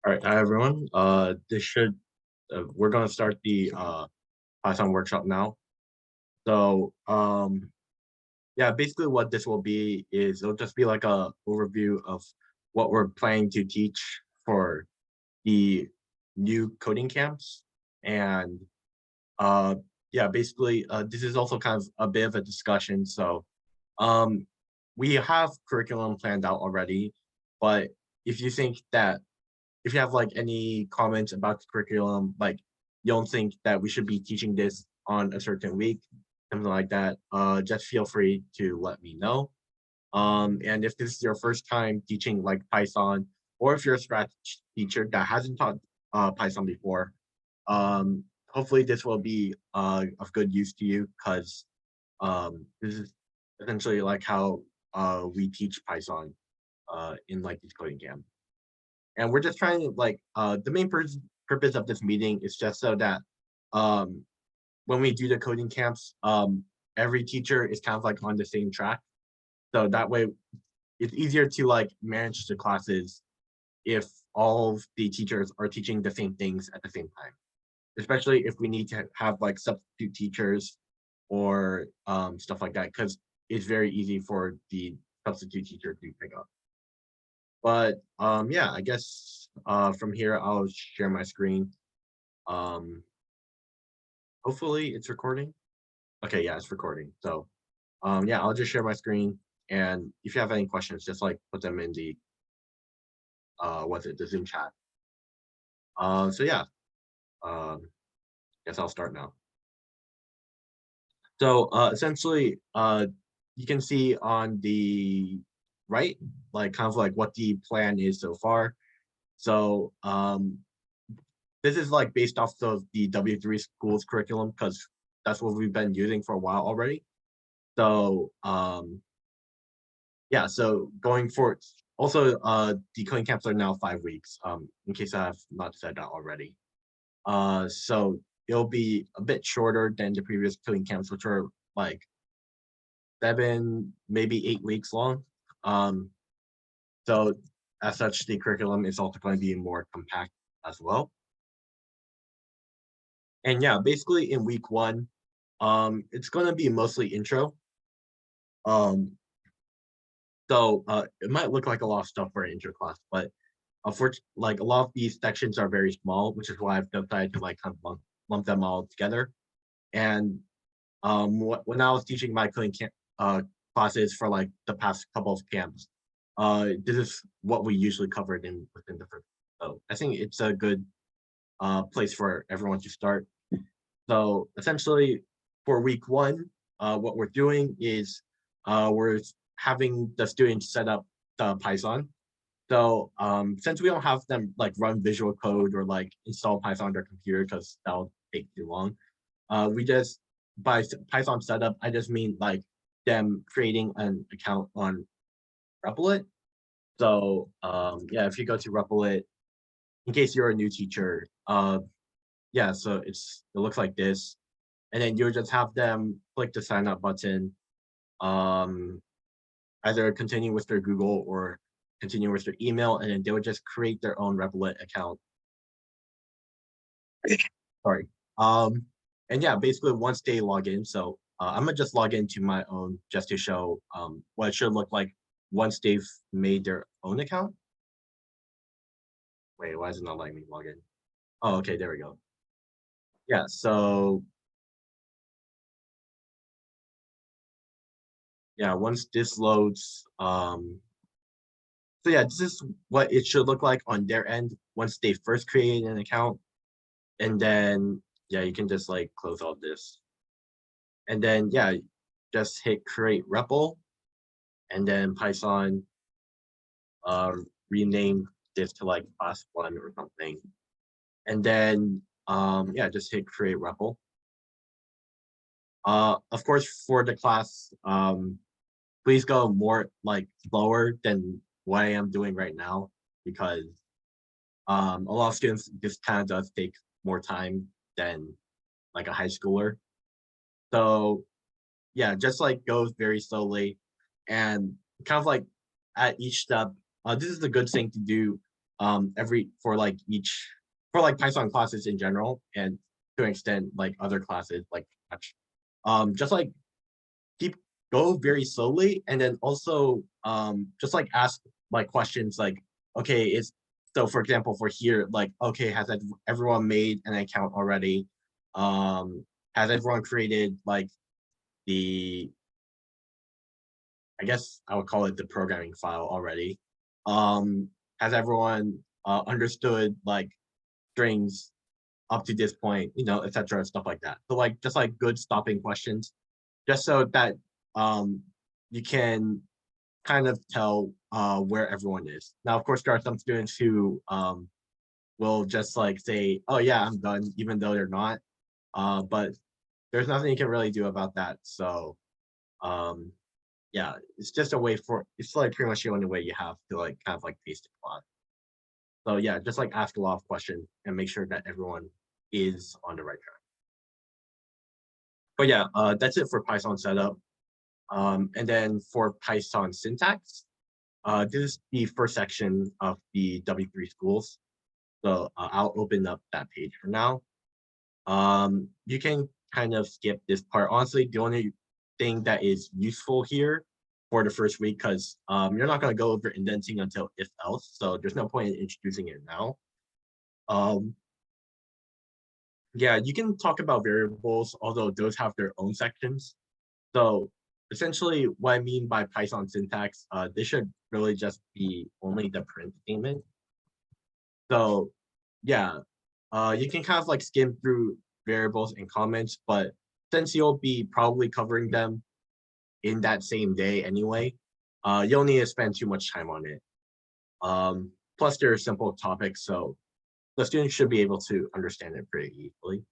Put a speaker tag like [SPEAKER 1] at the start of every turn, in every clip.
[SPEAKER 1] All right, hi everyone. This should we're gonna start the Python workshop now. So yeah, basically what this will be is it'll just be like a overview of what we're planning to teach for the new coding camps. And uh yeah, basically this is also kind of a bit of a discussion. So um we have curriculum planned out already, but if you think that if you have like any comments about the curriculum, like you don't think that we should be teaching this on a certain week, something like that, just feel free to let me know. And if this is your first time teaching like Python, or if you're a Scratch teacher that hasn't taught Python before, hopefully this will be of good use to you because this is essentially like how we teach Python in like these coding camps. And we're just trying to like the main purpose of this meeting is just so that um when we do the coding camps, every teacher is kind of like on the same track, so that way it's easier to like manage the classes if all of the teachers are teaching the same things at the same time, especially if we need to have like substitute teachers or stuff like that, because it's very easy for the substitute teacher to pick up. But yeah, I guess from here I'll share my screen. Um, hopefully it's recording. Okay, yeah, it's recording. So yeah, I'll just share my screen, and if you have any questions, just like put them in the what's it, the Zoom chat. So yeah, guess I'll start now. So essentially, you can see on the right, like kind of like what the plan is so far. So this is like based off of the W3 schools curriculum because that's what we've been using for a while already. So yeah, so going forward, also the coding camps are now 5 weeks, in case I have not said that already. So it'll be a bit shorter than the previous coding camps, which were like 7, maybe 8 weeks long. So as such, the curriculum is also going to be more compact as well. And yeah, basically in week one, it's going to be mostly intro. Um, so it might look like a lot of stuff for an intro class, but unfortunately, like a lot of these sections are very small, which is why I've decided to like kind of lump them all together. And when I was teaching my coding classes for like the past couple of camps, this is what we usually covered within the first. So I think it's a good place for everyone to start. So essentially, for week one, what we're doing is we're having the students set up the Python. So since we don't have them like run visual code or like install Python on their computer because that'll take too long, we just by Python setup, I just mean like them creating an account on Replit. So yeah, if you go to Replit, in case you're a new teacher, yeah, so it looks like this, and then you'll just have them click the sign up button, um, either continue with their Google or continue with their email, and then they would just create their own Replit account. Sorry. And yeah, basically once they log in, so I'm gonna just log into my own just to show what it should look like once they've made their own account. Wait, why is it not letting me log in? Oh, okay, there we go. Yeah, so yeah, once this loads, so yeah, this is what it should look like on their end once they first create an account. And then yeah, you can just like close all this. And then yeah, just hit create REPL and then Python rename this to like class one or something. And then yeah, just hit create REPL. Of course, for the class, please go more like slower than what I am doing right now because a lot of students this kind of does take more time than like a high schooler. So yeah, just like goes very slowly and kind of like at each step, this is a good thing to do every for like each for like Python classes in general and to an extent like other classes like just like keep go very slowly and then also just like ask like questions like okay is so for example for here like okay has everyone made an account already has everyone created like the I guess I would call it the programming file already. Has everyone understood like strings up to this point, you know, etc. Stuff like that. So like just like good stopping questions, just so that you can kind of tell where everyone is. Now, of course, there are some students who will just like say, "Oh yeah, I'm done," even though they're not. But there's nothing you can really do about that. So um, yeah, it's just a way for it's like pretty much the only way you have to like kind of like pace the plot. So yeah, just like ask a lot of questions and make sure that everyone is on the right track. But yeah, that's it for Python setup. And then for Python syntax, this is the first section of the W3 schools. So I'll open up that page for now. You can kind of skip this part. Honestly, the only thing that is useful here for the first week, because you're not going to go over indenting until if else, so there's no point in introducing it now. Yeah, you can talk about variables, although those have their own sections. So essentially what I mean by Python syntax, this should really just be only the print statement. So yeah, you can kind of like skim through variables and comments, but since you'll be probably covering them in that same day anyway, you don't need to spend too much time on it. Plus they're simple topics, so the students should be able to understand it pretty easily.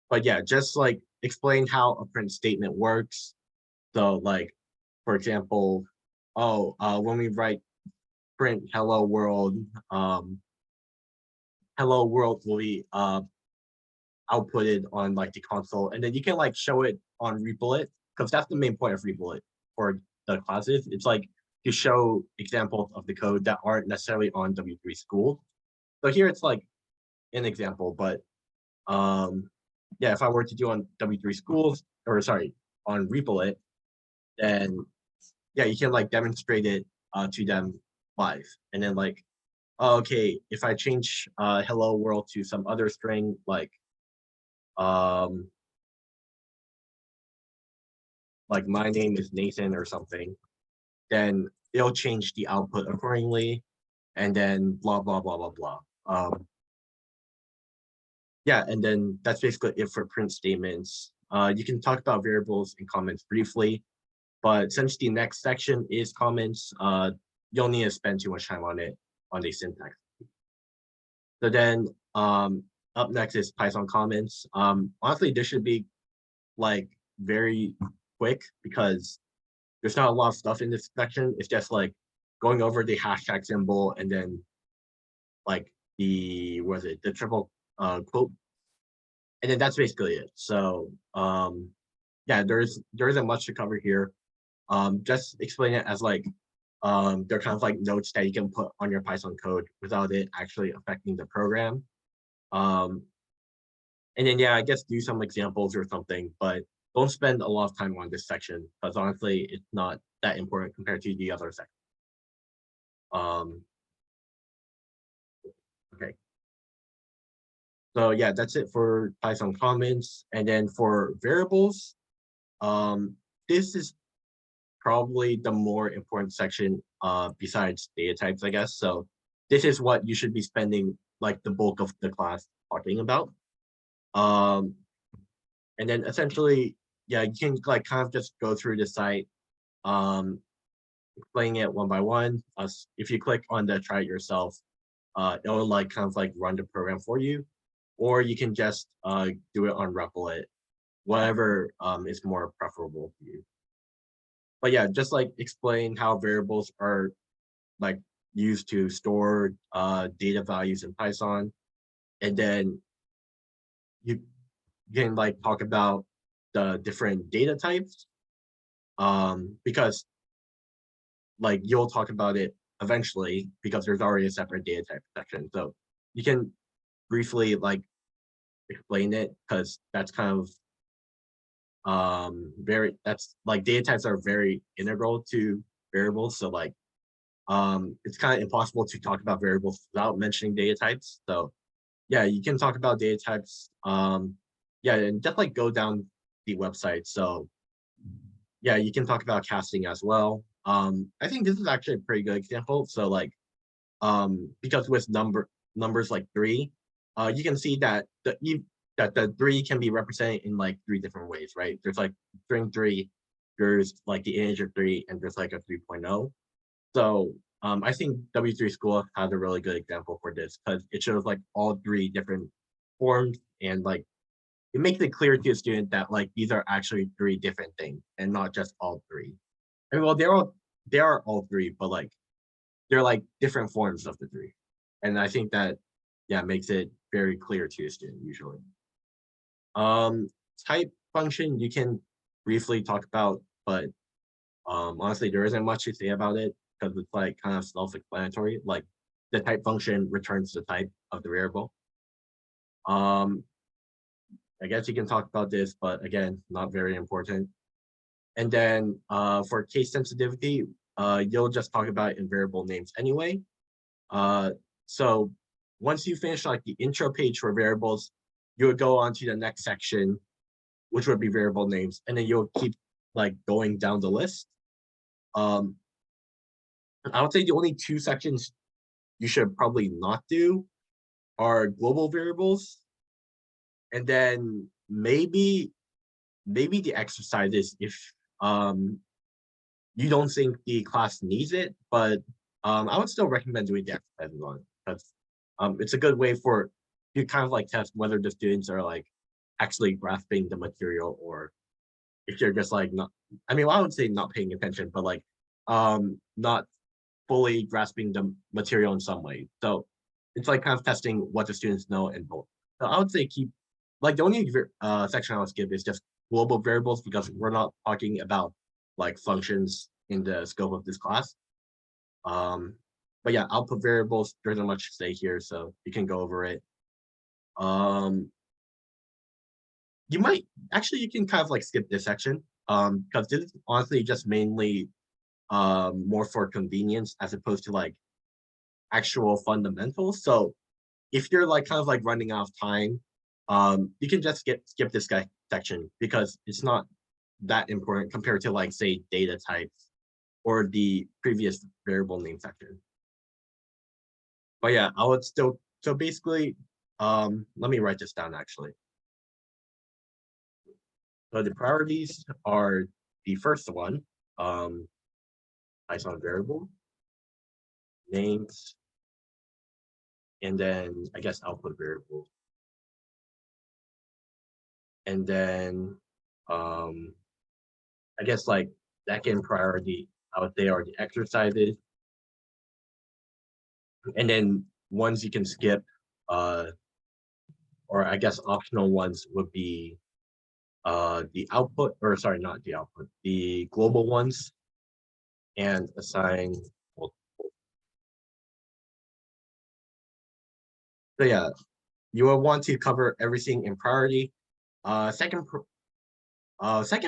[SPEAKER 1] But yeah, just like explain how a print statement works. So like, for example, oh, when we write print hello world will be outputted on like the console, and then you can like show it on Replit because that's the main point of Replit for the classes. It's like to show examples of the code that aren't necessarily on W3 School. So here it's like an example, but yeah, if I were to do on W3 Schools, or sorry, on Repolit, then yeah, you can like demonstrate it to them live. And then like, oh, okay, if I change hello world to some other string um like my name is Nathan or something, then it'll change the output accordingly, and then blah blah blah blah blah. Yeah, and then that's basically it for print statements. You can talk about variables and comments briefly, but since the next section is comments, you don't need to spend too much time on it on the syntax. So then up next is Python comments. Honestly, this should be like very quick because there's not a lot of stuff in this section. It's just like going over the hashtag symbol and then like the the triple quote, and then that's basically it. So yeah, there isn't much to cover here. Just explain it as like they're kind of like notes that you can put on your Python code without it actually affecting the program. And then yeah, I guess do some examples or something, but don't spend a lot of time on this section because honestly, it's not that important compared to the other section. Okay. So yeah, that's it for Python comments. And then for variables, this is probably the more important section besides data types, I guess. So this is what you should be spending like the bulk of the class talking about. And then essentially, yeah, you can like kind of just go through the site, explaining it one by one. If you click on the try it yourself, it'll like kind of like run the program for you, or you can just do it on Replit, whatever is more preferable for you. But yeah, just like explain how variables are like used to store data values in Python, and then you can like talk about the different data types, because like you'll talk about it eventually because there's already a separate data type section. So you can briefly like explain it because that's kind of that's like data types are very integral to variables. So like it's kind of impossible to talk about variables without mentioning data types. So yeah, you can talk about data types. Yeah, and just like go down the website. So yeah, you can talk about casting as well. I think this is actually a pretty good example. So like because with numbers like 3, you can see that the 3 can be represented in like 3 different ways, right? There's like string 3, there's like the integer 3, and there's like a 3.0. So I think W3 School has a really good example for this because it shows like all 3 different forms, and like it makes it clear to a student that like these are actually 3 different things and not just all 3. I mean, well, they are all 3, but like they're like different forms of the 3. And I think that yeah makes it very clear to a student usually. Type function you can briefly talk about, but honestly there isn't much to say about it because it's like kind of self-explanatory. Like the type function returns the type of the variable. I guess you can talk about this, but again, not very important. And then for case sensitivity, you'll just talk about it in variable names anyway. So once you finish like the intro page for variables, you would go on to the next section, which would be variable names, and then you'll keep like going down the list. I would say the only 2 sections you should probably not do are global variables, and then maybe the exercises if you don't think the class needs it, but I would still recommend doing the exercises on it because it's a good way for you kind of like test whether the students are like actually grasping the material or if you're just like not. I mean, well, I would say not paying attention, but like not fully grasping the material in some way. So it's like kind of testing what the students know and both. So I would say keep like the only section I would skip is just global variables because we're not talking about like functions in the scope of this class. But yeah, output variables, there isn't much to say here, so you can go over it. You might actually you can kind of like skip this section because this is honestly just mainly more for convenience as opposed to like actual fundamentals. So if you're like kind of like running out of time, you can just skip this guy section because it's not that important compared to like say data types or the previous variable name section. But yeah, I would still so basically let me write this down actually. So the priorities are the first one, Python variable, names, and then I guess output variable. And then I guess like second priority, I would say are the exercises. And then ones you can skip, or I guess optional ones would be the output, or sorry, not the output, the global ones, and assign. Well, so yeah, you will want to cover everything in priority. Second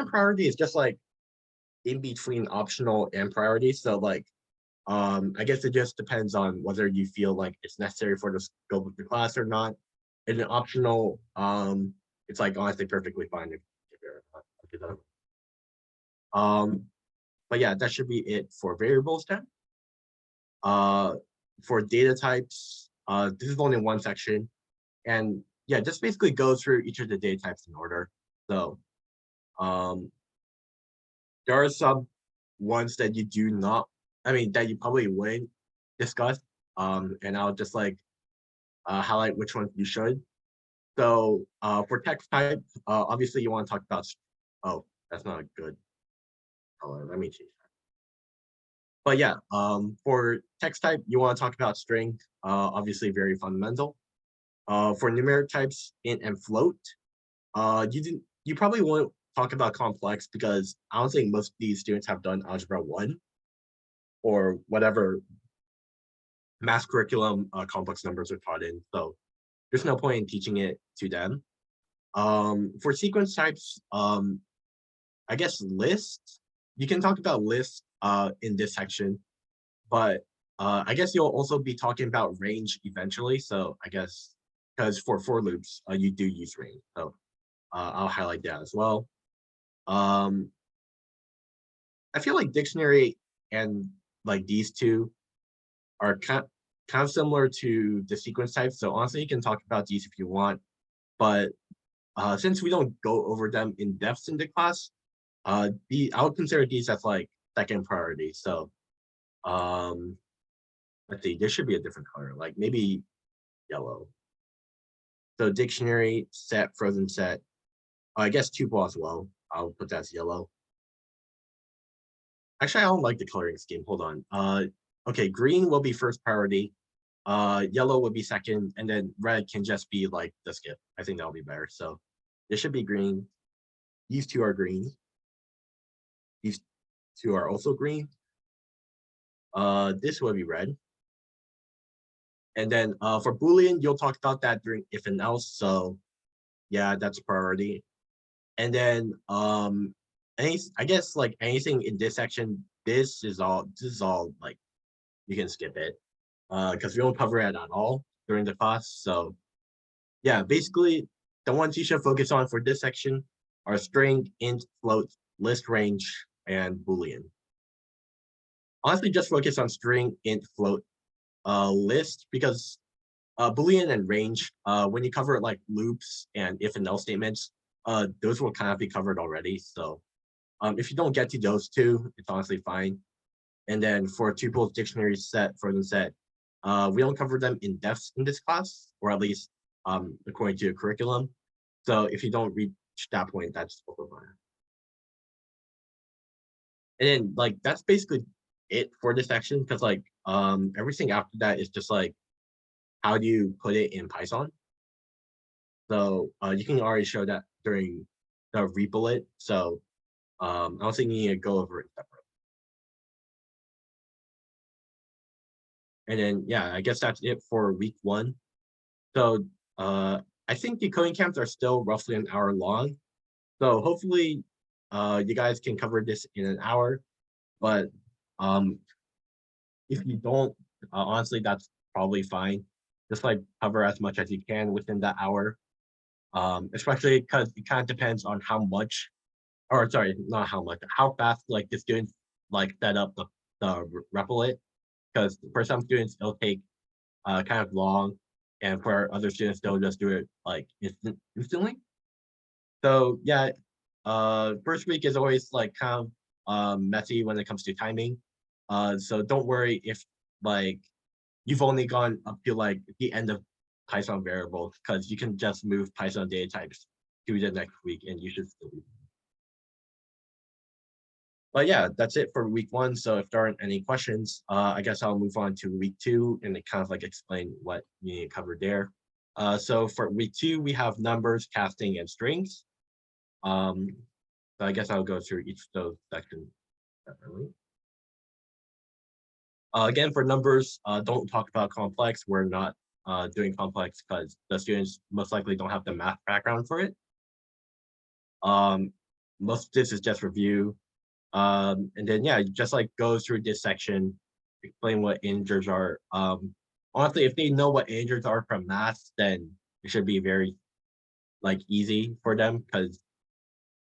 [SPEAKER 1] priority is just like in between optional and priority. So like, I guess it just depends on whether you feel like it's necessary for the scope of the class or not. In an optional, it's like honestly perfectly fine if you're not okay, but yeah, that should be it for variables then. Uh, for data types, this is only one section, and yeah, just basically go through each of the data types in order. So, um, there are some ones that you do not, I mean, that you probably wouldn't discuss. And I'll just like highlight which ones you should. So for text type, obviously you want to talk about, oh, that's not a good color. Let me change that. But yeah, for text type, you want to talk about string, obviously very fundamental. For numeric types, int and float, you probably won't talk about complex because I don't think most of these students have done algebra 1 or whatever math curriculum complex numbers are taught in. So there's no point in teaching it to them. For sequence types, I guess lists, you can talk about lists in this section, but I guess you'll also be talking about range eventually. So I guess because for loops, you do use range. So I'll highlight that as well. I feel like dictionary and like these two are kind of similar to the sequence types. So honestly, you can talk about these if you want, but since we don't go over them in depth in the class, I would consider these as like second priority. So let's see, there should be a different color, like maybe yellow. So dictionary, set, frozen set, I guess tuple as well. I'll put that as yellow. Actually, I don't like the coloring scheme. Hold on. Okay, green will be first priority. Yellow would be second, and then red can just be like the skip. I think that'll be better. So this should be green. These two are green. These two are also green. This will be red. And then for Boolean, you'll talk about that during if and else. So yeah, that's a priority. And then I guess like anything in this section, this is all like you can skip it. Because we don't cover it at all during the class. So yeah, basically the ones you should focus on for this section are string, int, float, list range, and Boolean. Honestly, just focus on string, int, float, list, because Boolean and range, when you cover like loops and if and else statements, those will kind of be covered already. So if you don't get to those two, it's honestly fine. And then for tuples, dictionary, set, frozen set, we don't cover them in depth in this class, or at least according to the curriculum. So if you don't reach that point, that's also fine. And then like that's basically it for this section, because like everything after that is just like how do you put it in Python. So you can already show that during the rebullet. So I don't think you need to go over it separately. And then yeah, I guess that's it for week 1. So I think the coding camps are still roughly an hour long. So hopefully you guys can cover this in an hour. But um, if you don't, honestly, that's probably fine. Just like cover as much as you can within that hour. Especially because it kind of depends on how much, or sorry, not how much, how fast like the students like set up the replicate. Because for some students it'll take kind of long, and for other students they'll just do it like instantly. So yeah, first week is always like kind of messy when it comes to timing. So don't worry if like you've only gone up to like the end of Python variables, because you can just move Python data types to the next week and you should still be. But yeah, that's it for week 1. So if there aren't any questions, I guess I'll move on to week 2 and kind of like explain what you need to cover there. So for week 2, we have numbers, casting, and strings. So I guess I'll go through each of those sections separately. Again, for numbers, don't talk about complex. We're not doing complex because the students most likely don't have the math background for it. Most of this is just review. And then, yeah, just like go through this section, explain what integers are. Honestly, if they know what integers are from math, then it should be very like easy for them, because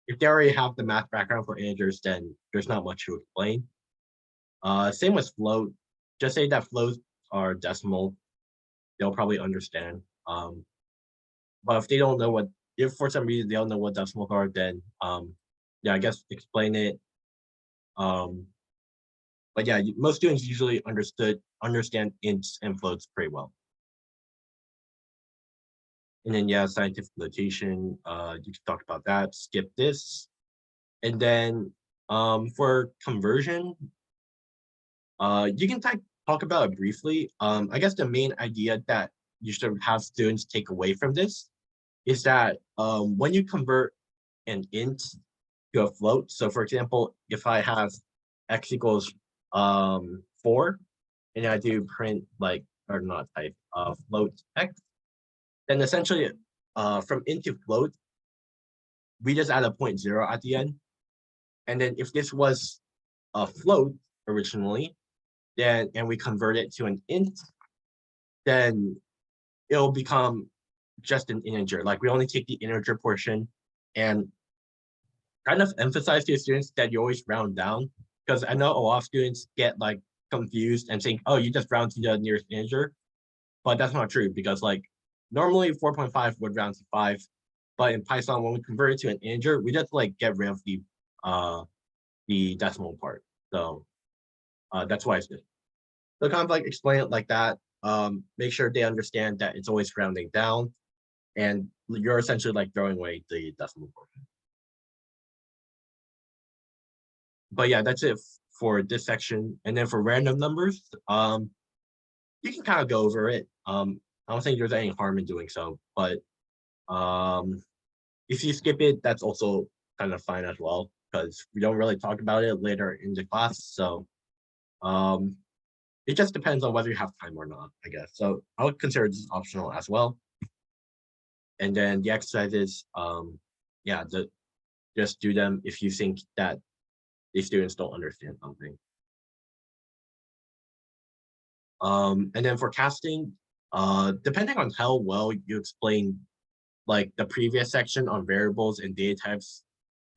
[SPEAKER 1] if they already have the math background for integers, then there's not much to explain. Same with float. Just say that floats are decimal. They'll probably understand. But if they don't know what, if for some reason they don't know what decimals are, then yeah, I guess explain it. Um, but yeah, most students usually understand ints and floats pretty well. And then yeah, scientific notation. You can talk about that. Skip this. And then for conversion, you can talk about it briefly. I guess the main idea that you should have students take away from this is that when you convert an int to a float, so for example, if I have x equals 4, and I do print like, or not type, float x, then essentially from int to float, we just add a 0.0 at the end. And then if this was a float originally, then and we convert it to an int, then it'll become just an integer. Like we only take the integer portion, and kind of emphasize to your students that you always round down, because I know a lot of students get like confused and think, oh, you just round to the nearest integer, but that's not true, because like normally 4.5 would round to 5, but in Python when we convert it to an integer, we just like get rid of the decimal part. So that's why it's good. So kind of like explain it like that. Make sure they understand that it's always rounding down, and you're essentially like throwing away the decimal portion. But yeah, that's it for this section. And then for random numbers, you can kind of go over it. I don't think there's any harm in doing so, but if you skip it, that's also kind of fine as well, because we don't really talk about it later in the class. So it just depends on whether you have time or not, I guess. So I would consider this optional as well. And then the exercises, yeah, just do them if you think that the students don't understand something. And then for casting, depending on how well you explain like the previous section on variables and data types,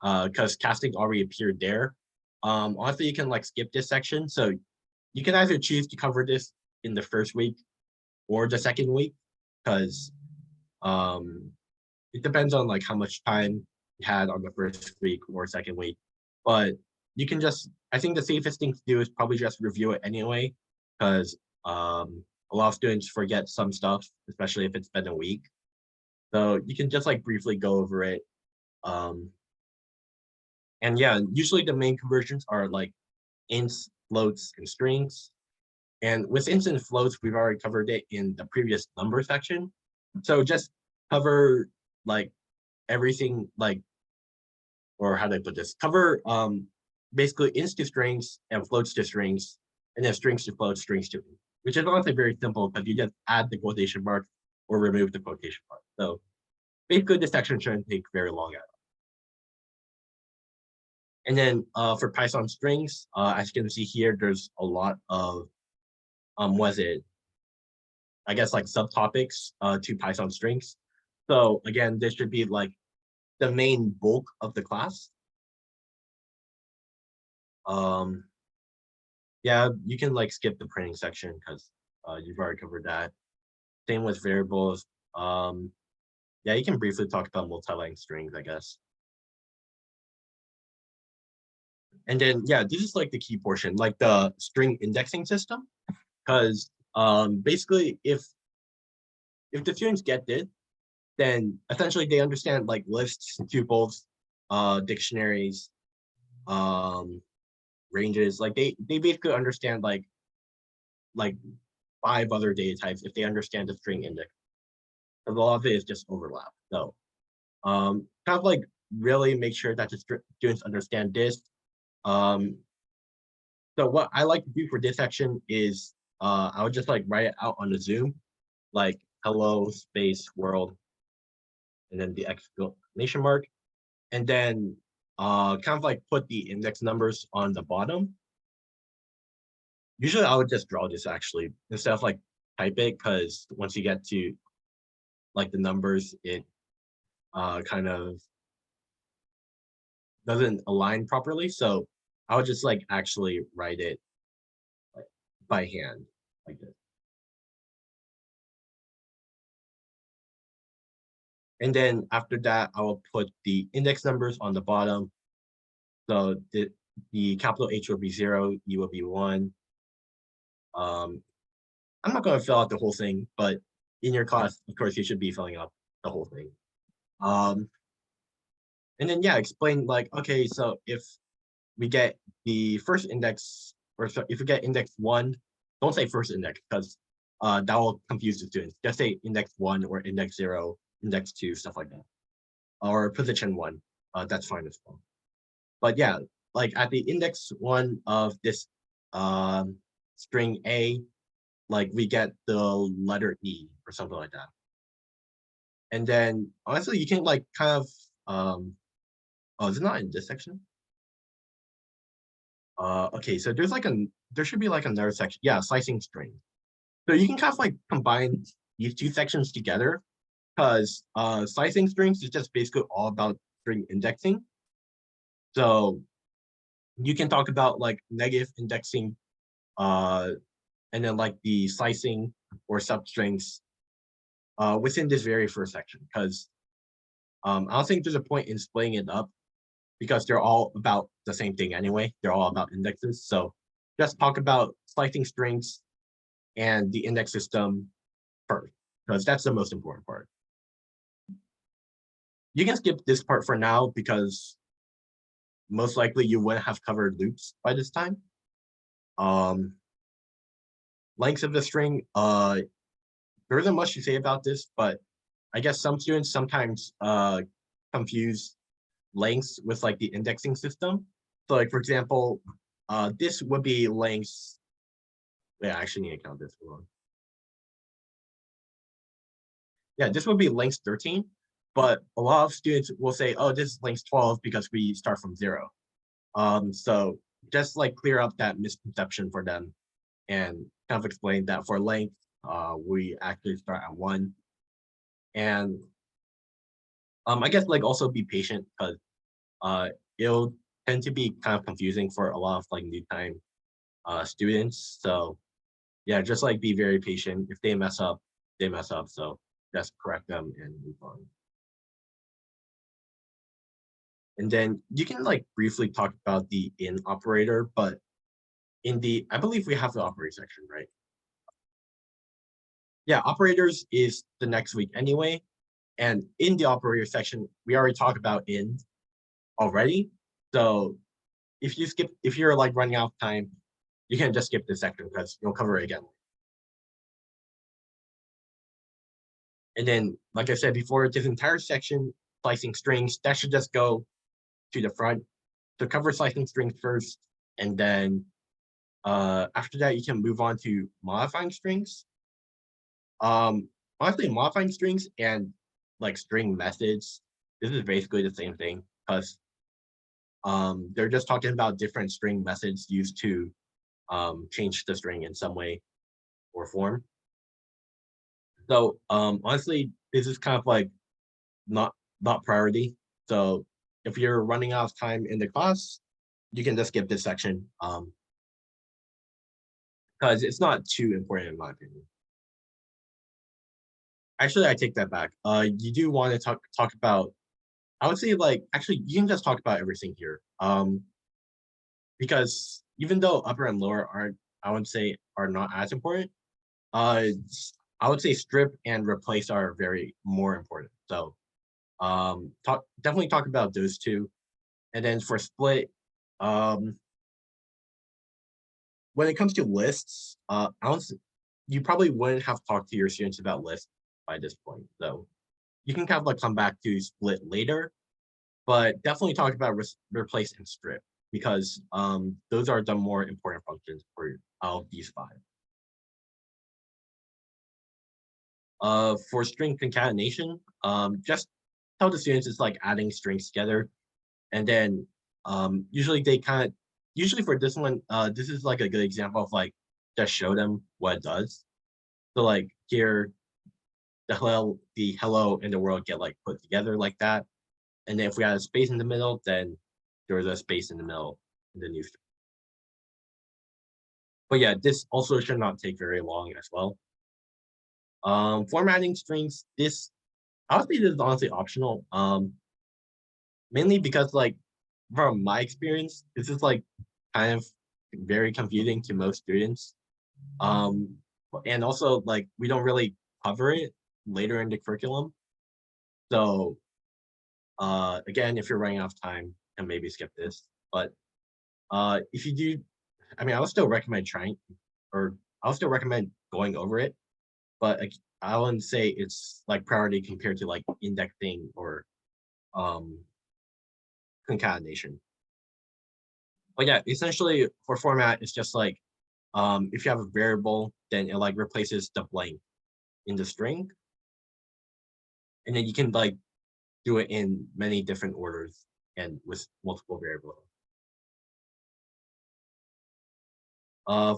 [SPEAKER 1] because casting already appeared there. Honestly, you can like skip this section. So you can either choose to cover this in the first week or the second week, because it depends on like how much time you had on the first week or second week. But you can just, I think the safest thing to do is probably just review it anyway, because a lot of students forget some stuff, especially if it's been a week. So you can just like briefly go over it. And yeah, usually the main conversions are like ints, floats, and strings. And with ints and floats, we've already covered it in the previous number section. So just cover like everything, like, or how do I put this? Cover basically ints to strings and floats to strings, and then strings to floats, strings to. which is honestly very simple because you just add the quotation mark or remove the quotation mark. So basically, this section shouldn't take very long at all. And then for Python strings, as you can see here, there's a lot of was it? I guess like subtopics to Python strings. So again, this should be like the main bulk of the class. Yeah, you can like skip the printing section because you've already covered that. Same with variables. Yeah, you can briefly talk about multi-line strings, I guess. And then yeah, this is like the key portion, like the string indexing system, because basically if the students get this, then essentially they understand like lists, tuples, dictionaries, ranges. Like they basically understand like 5 other data types if they understand the string index. Because a lot of it is just overlap. So kind of like really make sure that the students understand this. So what I like to do for this section is I would just like write it out on the Zoom, like hello space world, and then the exclamation mark, and then kind of like put the index numbers on the bottom. Usually I would just draw this actually instead of like type it, because once you get to like the numbers, it kind of doesn't align properly. So I would just like actually write it like by hand like this. And then after that, I will put the index numbers on the bottom. So the capital H will be 0, E will be 1. I'm not going to fill out the whole thing, but in your class, of course, you should be filling out the whole thing. And then, yeah, explain like, okay, so if we get the first index, or if we get index 1, don't say first index because that will confuse the students. Just say index 1 or index 0, index 2, stuff like that. Or position 1, that's fine as well. But yeah, like at the index 1 of this string A, like we get the letter E or something like that. And then honestly, you can like kind of oh, is it not in this section? Okay, so there should be like another section. Yeah, slicing string. So you can kind of like combine these two sections together, because slicing strings is just basically all about string indexing. So you can talk about like negative indexing, and then like the slicing or substrings within this very first section, because I don't think there's a point in splitting it up because they're all about the same thing anyway. They're all about indexes. So just talk about slicing strings and the index system first, because that's the most important part. You can skip this part for now because most likely you wouldn't have covered loops by this time. Lengths of the string, there isn't much to say about this, but I guess some students sometimes confuse lengths with like the indexing system. So like, for example, this would be lengths. Wait, I actually need to count this one. Yeah, this would be lengths 13, but a lot of students will say, oh, this is lengths 12 because we start from 0. So just like clear up that misconception for them and kind of explain that for length, we actually start at 1. And I guess like also be patient, because it'll tend to be kind of confusing for a lot of like new time students. So yeah, just like be very patient. If they mess up, they mess up. So just correct them and move on. And then you can like briefly talk about the in operator, but I believe we have the operator section, right? Yeah, operators is the next week anyway. And in the operator section, we already talked about in already. So if you're like running out of time, you can just skip this section because you'll cover it again. And then, like I said before, this entire section, slicing strings, that should just go to the front. So cover slicing strings first, and then After that, you can move on to modifying strings. Honestly, modifying strings and like string methods, this is basically the same thing because they're just talking about different string methods used to change the string in some way or form. So honestly, this is kind of like not priority. So if you're running out of time in the class, you can just skip this section because it's not too important in my opinion. Actually, I take that back. You do want to talk about. I would say like actually you can just talk about everything here. Because even though upper and lower aren't, I would say are not as important. Uh, I would say strip and replace are very more important. So definitely talk about those two. And then for split, um, when it comes to lists, I don't, you probably wouldn't have talked to your students about lists by this point. So you can kind of like come back to split later, but definitely talk about replace and strip because those are the more important functions for all of these five. For string concatenation, just tell the students it's like adding strings together, and then usually they kind of usually for this one, this is like a good example of like just show them what it does. So like here, the hello and the world get like put together like that, and then if we add a space in the middle, then there's a space in the middle in the new string. But yeah, this also should not take very long as well. Formatting strings, this I would say this is honestly optional. Mainly because like from my experience, this is like kind of very confusing to most students. Um, and also like we don't really cover it later in the curriculum. So again, if you're running out of time, and maybe skip this. But if you do, I mean, I would still recommend trying, or I'll still recommend going over it. But I wouldn't say it's like priority compared to like indexing or um concatenation. But yeah, essentially for format, it's just like if you have a variable, then it like replaces the blank in the string, and then you can like do it in many different orders and with multiple variables.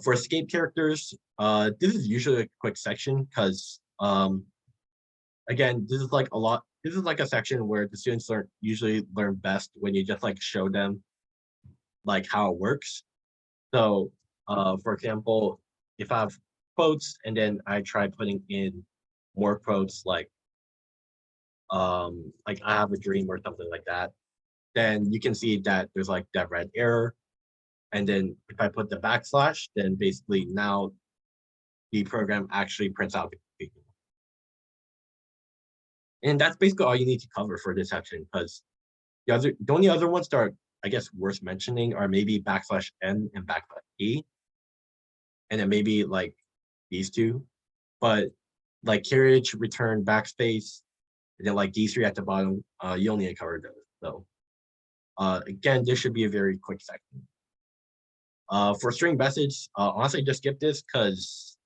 [SPEAKER 1] For escape characters, this is usually a quick section because again, this is like a lot. This is like a section where the students usually learn best when you just like show them like how it works. So, for example, if I have quotes and then I try putting in more quotes like I have a dream or something like that, then you can see that there's like that red error. And then if I put the backslash, then basically now the program actually prints out the complete. And that's basically all you need to cover for this section because the only other ones that are I guess worth mentioning are maybe backslash n and backslash e, and then maybe like these two. But like carriage, return, backspace, and then like these three at the bottom, you only need to cover those. So again, this should be a very quick section. For string message, honestly, just skip this because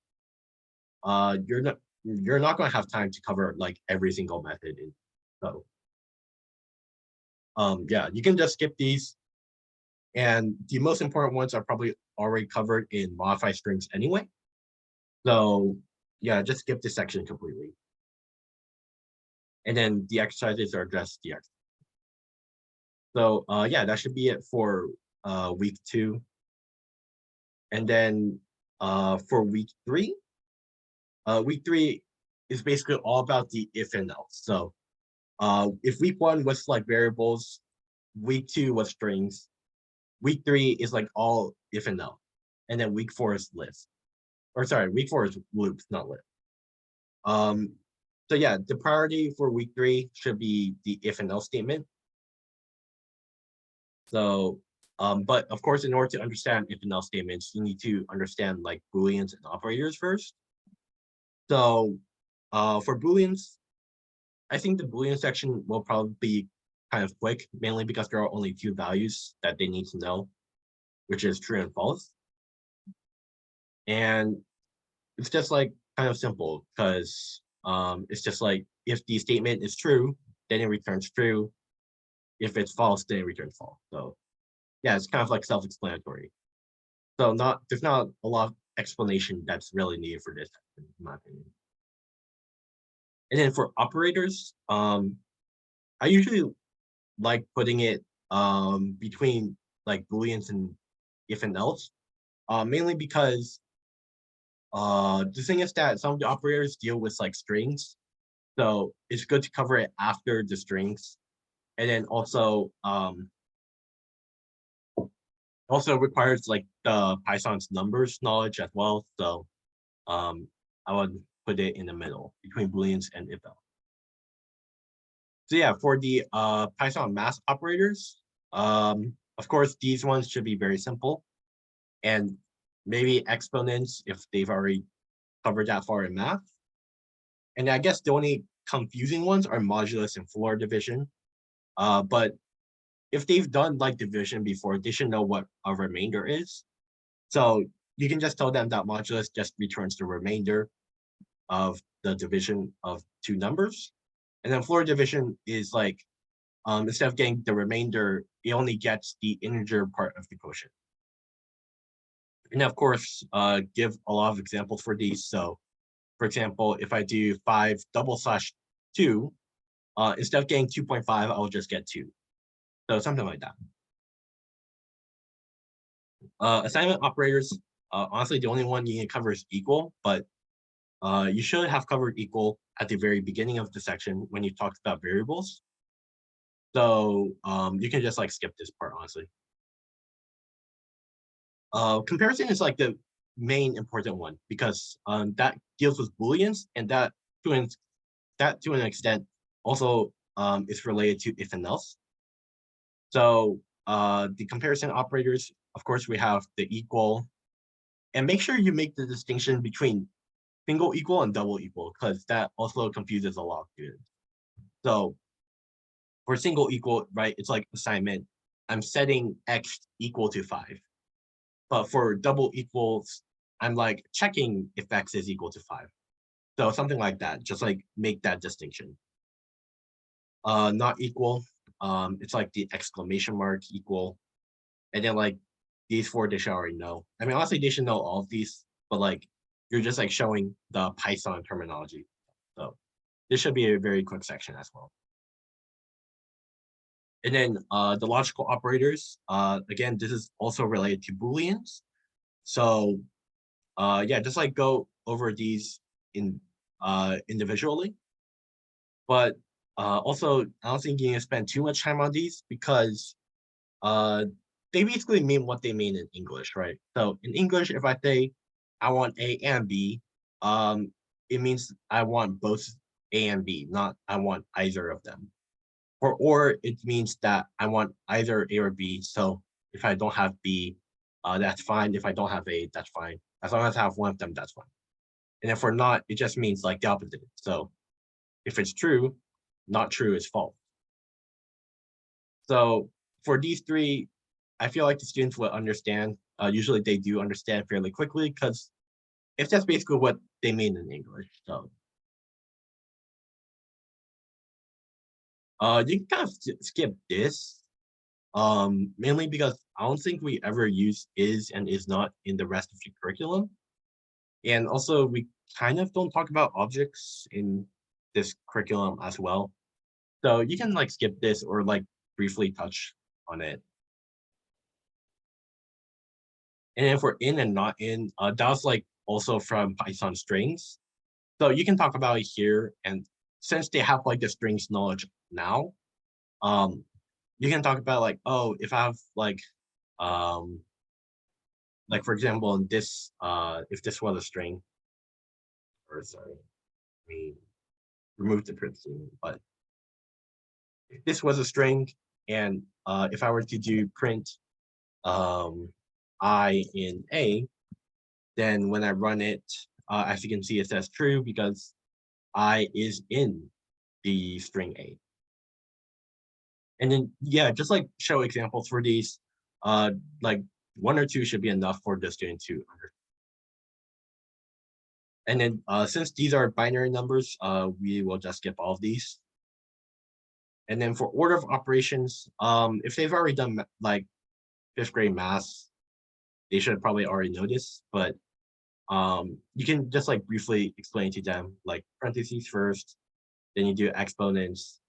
[SPEAKER 1] you're not going to have time to cover like every single method. So yeah, you can just skip these, and the most important ones are probably already covered in modify strings anyway. So yeah, just skip this section completely. And then the exercises are just the exercises. So yeah, that should be it for week 2. And then for week three is basically all about the if and else. So if week 1 was like variables, week 2 was strings, week 3 is like all if and else, and then week 4 is list. Or sorry, week 4 is loops, not list. So yeah, the priority for week 3 should be the if and else statement. So, but of course, in order to understand if and else statements, you need to understand like Booleans and operators first. So, for Booleans, I think the Boolean section will probably be kind of quick, mainly because there are only 2 values that they need to know, which is true and false. And it's just like kind of simple because it's just like if the statement is true, then it returns true. If it's false, then it returns false. So yeah, it's kind of like self-explanatory. So there's not a lot of explanation that's really needed for this, in my opinion. And then for operators, I usually like putting it between like booleans and if and else, mainly because the thing is that some of the operators deal with like strings, so it's good to cover it after the strings, and then also requires like the Python's numbers knowledge as well. So I would put it in the middle between booleans and if else. So yeah, for the Python math operators, of course these ones should be very simple, and maybe exponents if they've already covered that far in math. And I guess the only confusing ones are modulus and floor division. But if they've done like division before, they should know what a remainder is. So you can just tell them that modulus just returns the remainder of the division of two numbers. And then floor division is like, instead of getting the remainder, it only gets the integer part of the quotient. And of course, give a lot of examples for these. So for example, if I do 5/2, instead of getting 2.5, I'll just get 2. So something like that. Assignment operators, honestly, the only one you need to cover is equal, but you should have covered equal at the very beginning of the section when you talked about variables. So you can just like skip this part, honestly. Comparison is like the main important one because that deals with booleans, and that to an extent also is related to if and else. So the comparison operators, of course, we have the equal, and make sure you make the distinction between single equal and double equal because that also confuses a lot of students. So for single equal, right, it's like assignment. I'm setting x equal to 5. But for double equals, I'm like checking if x is equal to 5. So something like that, just like make that distinction. Not equal, it's like the exclamation mark equal. And then like these four they should already know. I mean, honestly, they should know all of these, but like you're just like showing the Python terminology. So this should be a very quick section as well. And then the logical operators, again, this is also related to Booleans. So yeah, just like go over these individually. But also, I don't think you need to spend too much time on these because they basically mean what they mean in English, right? So in English, if I say I want A and B, it means I want both A and B, not I want either of them. Or it means that I want either A or B. So if I don't have B, that's fine. If I don't have A, that's fine. As long as I have one of them, that's fine. And if we're not, it just means like the opposite. So if it's true, not true is false. So for these three, I feel like the students will understand. Usually they do understand fairly quickly because it's just basically what they mean in English. So you can kind of skip this, mainly because I don't think we ever use is and is not in the rest of the curriculum. And also we kind of don't talk about objects in this curriculum as well. So you can like skip this or like briefly touch on it. And if we're in and not in, that's like also from Python strings. So you can talk about it here. And since they have like the strings knowledge now, um, you can talk about like, oh, if I have like for example, in this, if this was a string, or sorry, we remove the parentheses, but if this was a string, and if I were to do print I in A, then when I run it, as you can see, it says true because I is in the string A. And then, yeah, just like show examples for these, like 1 or 2 should be enough for the student to understand. And then since these are binary numbers, we will just skip all of these. And then for order of operations, if they've already done like 5th grade math, they should probably already know this, but you can just like briefly explain to them, like parentheses first, then you do exponents,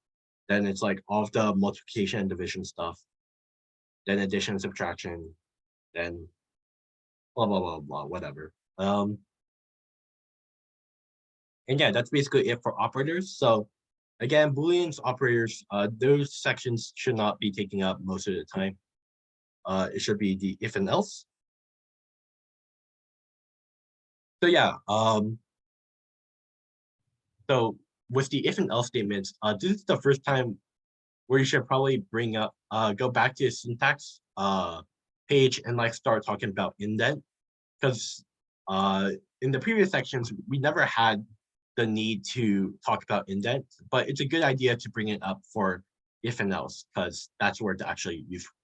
[SPEAKER 1] then it's like all of the multiplication and division stuff, then addition, subtraction, then blah, blah, blah, blah, whatever. And yeah, that's basically it for operators. So again, Booleans, operators, those sections should not be taking up most of the time. It should be the if and else. So yeah, so with the if and else statements, this is the first time where you should probably bring up, go back to the syntax page and like start talking about indent, because in the previous sections, we never had the need to talk about indent, but it's a good idea to bring it up for if and else, because that's where it's actually useful.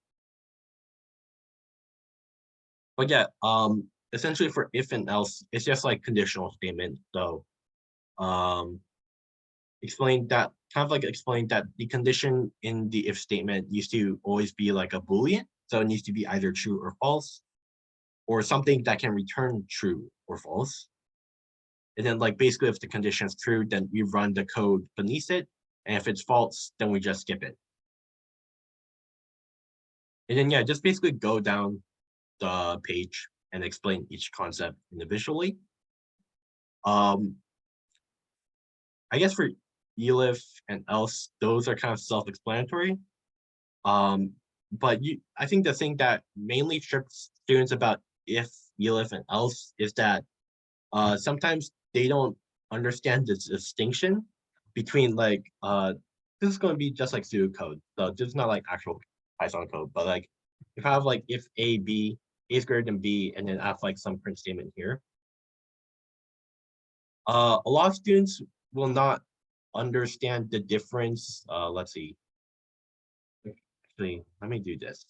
[SPEAKER 1] But yeah, essentially for if and else, it's just like conditional statement. So explain that explain that the condition in the if statement needs to always be like a Boolean. So it needs to be either true or false, or something that can return true or false. And then like basically if the condition is true, then we run the code beneath it. And if it's false, then we just skip it. And then yeah, just basically go down the page and explain each concept individually. I guess for elif and else, those are kind of self-explanatory. But I think the thing that mainly trips students about if, elif, and else is that sometimes they don't understand the distinction between like this is going to be just like pseudocode. So this is not like actual Python code, but like if I have like if A, B, A is greater than B, and then I have like some print statement here. A lot of students will not understand the difference. Let's see. Actually, let me do this.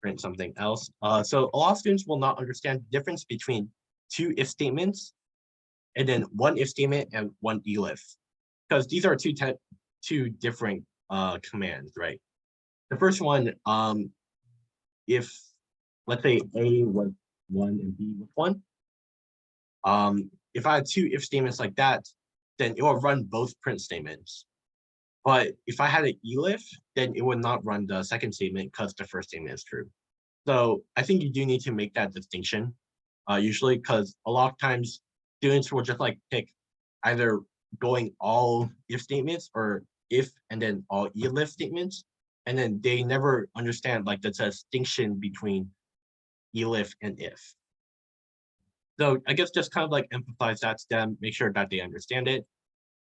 [SPEAKER 1] Print something else. So a lot of students will not understand the difference between two if statements and then one if statement and one elif, because these are two different commands, right? The first one, if let's say A was 1 and B was 1, if I had two if statements like that, then it will run both print statements. But if I had an elif, then it would not run the second statement because the first statement is true. So I think you do need to make that distinction, usually, because a lot of times students will just like pick either going all if statements or if and then all elif statements, and then they never understand like the distinction between elif and if. So I guess just kind of like emphasize that to them, make sure that they understand it.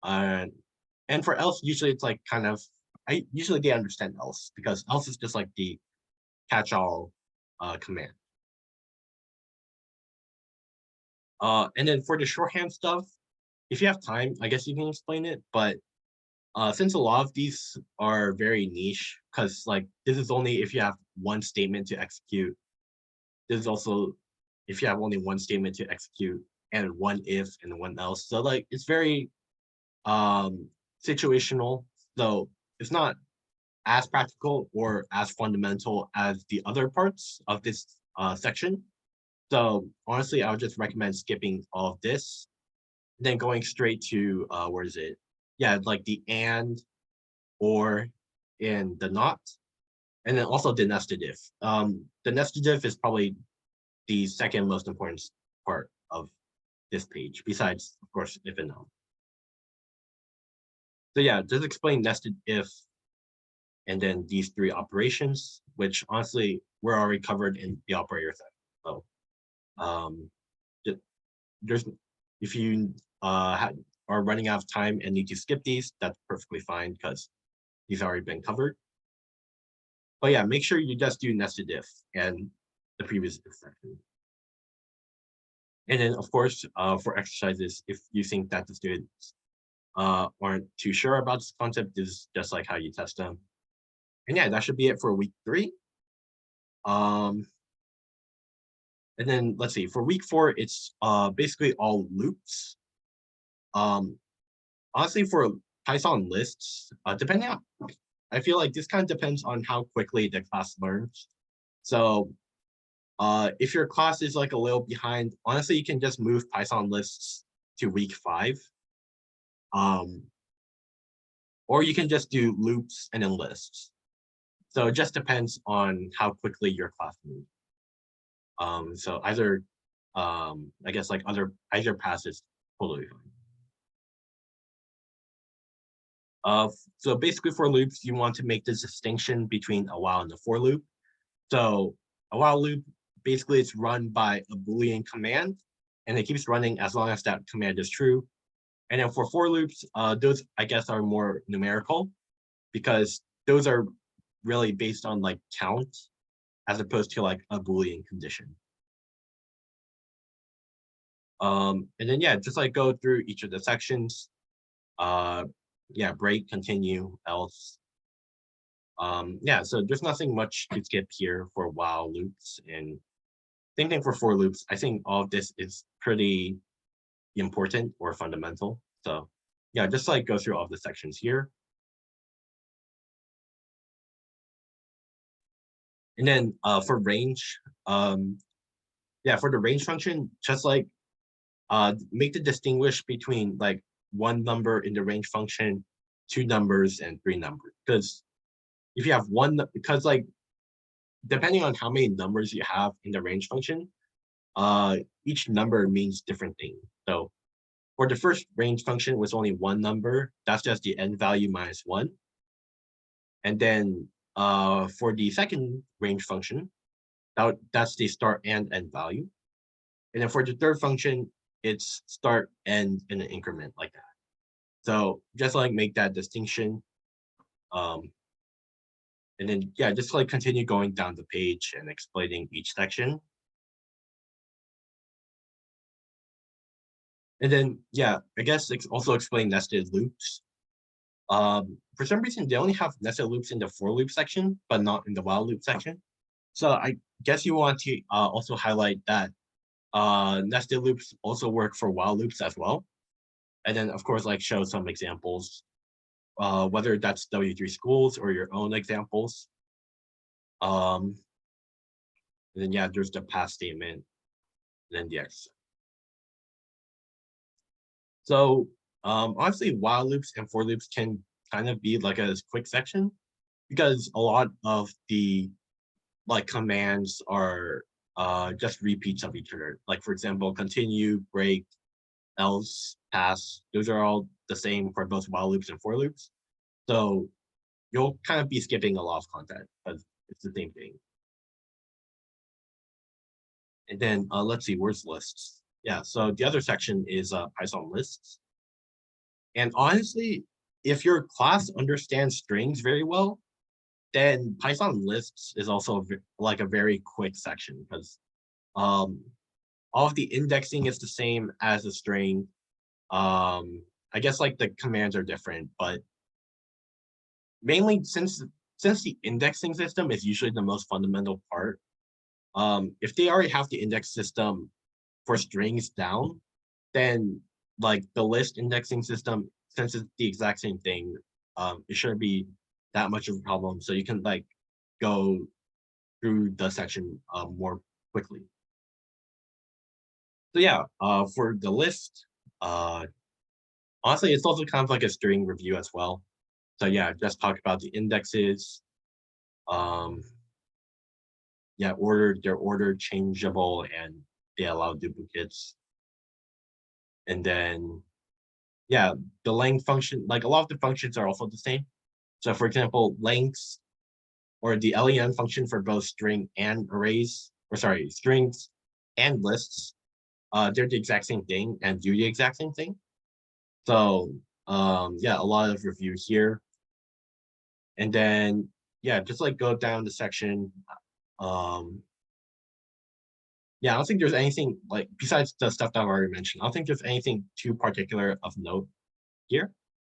[SPEAKER 1] And for else, usually it's like kind of, usually they understand else, because else is just like the catch-all command. And then for the shorthand stuff, if you have time, I guess you can explain it. But since a lot of these are very niche, because like this is only if you have one statement to execute. This is also if you have only one statement to execute and one if and one else. So like it's very situational. So it's not as practical or as fundamental as the other parts of this section. So honestly, I would just recommend skipping all of this, then going straight to where is it? Yeah, like the and, or, and the not, and then also the nested if. The nested if is probably the second most important part of this page, besides, of course, if and not. So yeah, just explain nested if, and then these three operations, which honestly were already covered in the operator set. So there's if you are running out of time and need to skip these, that's perfectly fine because these already been covered. But yeah, make sure you just do nested if and the previous if section. And then of course, for exercises, if you think that the students aren't too sure about this concept, this is just like how you test them. And yeah, that should be it for week 3. And then let's see, for week 4, it's basically all loops. Um, Honestly, for Python lists, depending on, I feel like this kind of depends on how quickly the class learns. So if your class is like a little behind, honestly, you can just move Python lists to week 5. Um, or you can just do loops and then lists. So it just depends on how quickly your class moves. So either, I guess like either path is totally fine. So basically for loops, you want to make this distinction between a while and a for loop. So a while loop, basically it's run by a Boolean command, and it keeps running as long as that command is true. And then for loops, those I guess are more numerical because those are really based on like count as opposed to like a Boolean condition. And then yeah, just like go through each of the sections. Yeah, break, continue, else. Yeah, so there's nothing much to skip here for while loops, and same thing for loops. I think all of this is pretty important or fundamental. So yeah, just like go through all the sections here. And then for range, yeah, for the range function, just like make the distinguish between like one number in the range function, 2 numbers, and 3 numbers. Because if you have one, because like depending on how many numbers you have in the range function, each number means different things. So for the first range function with only one number, that's just the n value minus 1. And then for the second range function, that's the start and end value. And then for the third function, it's start, end, in an increment like that. So just like make that distinction. Um, and then, yeah, just like continue going down the page and explaining each section. And then, yeah, I guess also explain nested loops. For some reason, they only have nested loops in the for loop section, but not in the while loop section. So I guess you want to also highlight that nested loops also work for while loops as well. And then, of course, like show some examples, whether that's W3 schools or your own examples. And then, yeah, there's the pass statement, and then the X. So honestly, while loops and for loops can kind of be like a quick section because a lot of the like commands are just repeats of each other. Like for example, continue, break, else, pass. Those are all the same for both while loops and for loops. So you'll kind of be skipping a lot of content, but it's the same thing. And then let's see, where's lists? Yeah, so the other section is Python lists. And honestly, if your class understands strings very well, then Python lists is also like a very quick section because um, all of the indexing is the same as a string. I guess like the commands are different, but mainly since the indexing system is usually the most fundamental part, if they already have the index system for strings down, then like the list indexing system, since it's the exact same thing, it shouldn't be that much of a problem. So you can like go through the section more quickly. So yeah, for the list, uh, honestly, it's also kind of like a string review as well. So yeah, just talk about the indexes. Um, yeah, they're ordered, changeable, and they allow duplicates. And then yeah, the length function, like a lot of the functions are also the same. So for example, lengths or the len function for both string and arrays, or sorry, strings and lists, they're the exact same thing and do the exact same thing. So yeah, a lot of review here. And then yeah, just like go down the section. Um, yeah, I don't think there's anything like besides the stuff that I've already mentioned. I don't think there's anything too particular of note here.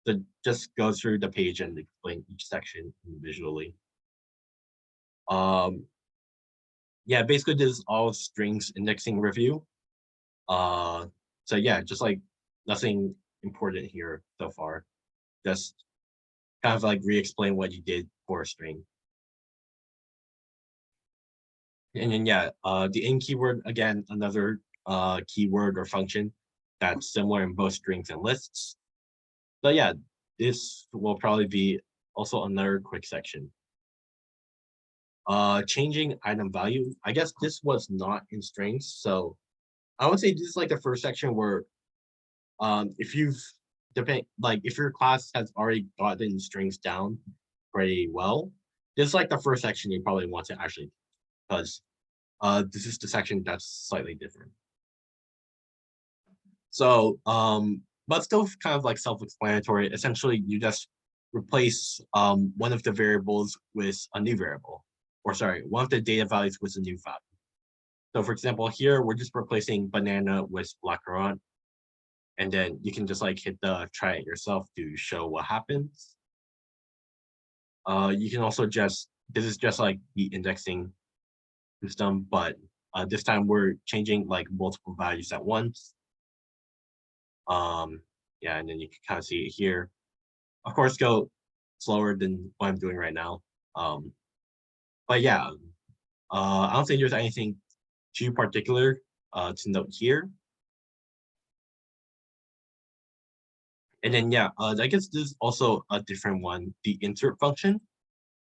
[SPEAKER 1] So just go through the page and explain each section visually. Um, yeah, basically this is all strings indexing review. Uh, so yeah, just like nothing important here so far. Just kind of like re-explain what you did for a string. And then yeah, the in keyword, again, another keyword or function that's similar in both strings and lists. So yeah, this will probably be also another quick section. Changing item value. I guess this was not in strings, so I would say this is like the first section where if you've if your class has already gotten strings down pretty well, this is like the first section you probably want to actually, because this is the section that's slightly different. So but still kind of like self-explanatory. Essentially, you just replace one of the variables with a new variable, or sorry, one of the data values with a new value. So for example, here we're just replacing banana with blackcurrant, and then you can just like hit the try it yourself to show what happens. You can also just, this is just like the indexing system, but this time we're changing like multiple values at once. Yeah, and then you can kind of see it here. Of course, go slower than what I'm doing right now. But yeah, I don't think there's anything too particular to note here. And then yeah, I guess this is also a different one, the insert function.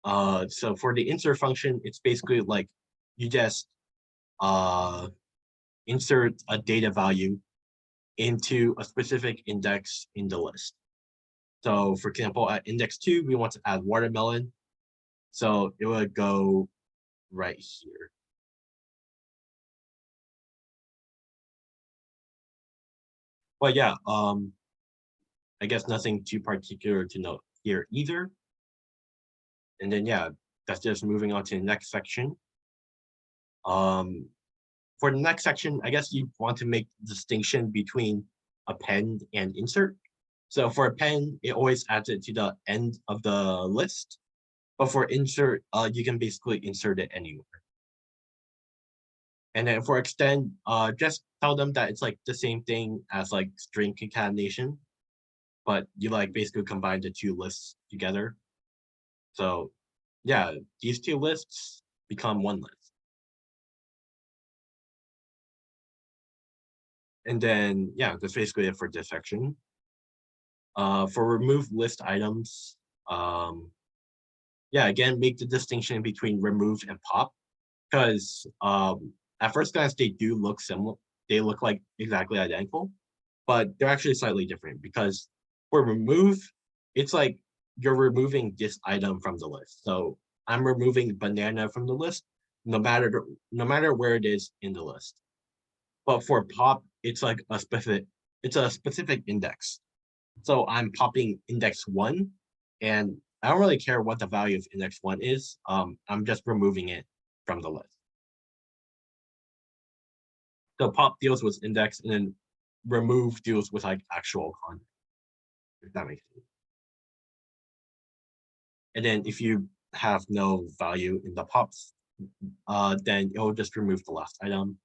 [SPEAKER 1] So for the insert function, it's basically like you just uh, insert a data value into a specific index in the list. So for example, at index 2, we want to add watermelon. So it would go right here. But yeah, I guess nothing too particular to note here either. And then yeah, that's just moving on to the next section. Um, for the next section, I guess you want to make distinction between append and insert. So for append, it always adds it to the end of the list. But for insert, you can basically insert it anywhere. And then for extend, just tell them that it's like the same thing as like string concatenation, but you like basically combine the two lists together. So yeah, these two lists become one list. And then yeah, that's basically it for this section. For remove list items, yeah, again, make the distinction between remove and pop, because at first glance they do look similar. They look like exactly identical, but they're actually slightly different, because for remove, it's like you're removing this item from the list. So I'm removing banana from the list, no matter where it is in the list. But for pop, it's like it's a specific index. So I'm popping index 1, and I don't really care what the value of index 1 is. I'm just removing it from the list. So pop deals with index, and then remove deals with like actual content, if that makes sense. And then if you have no value in the pops, then it'll just remove the last item.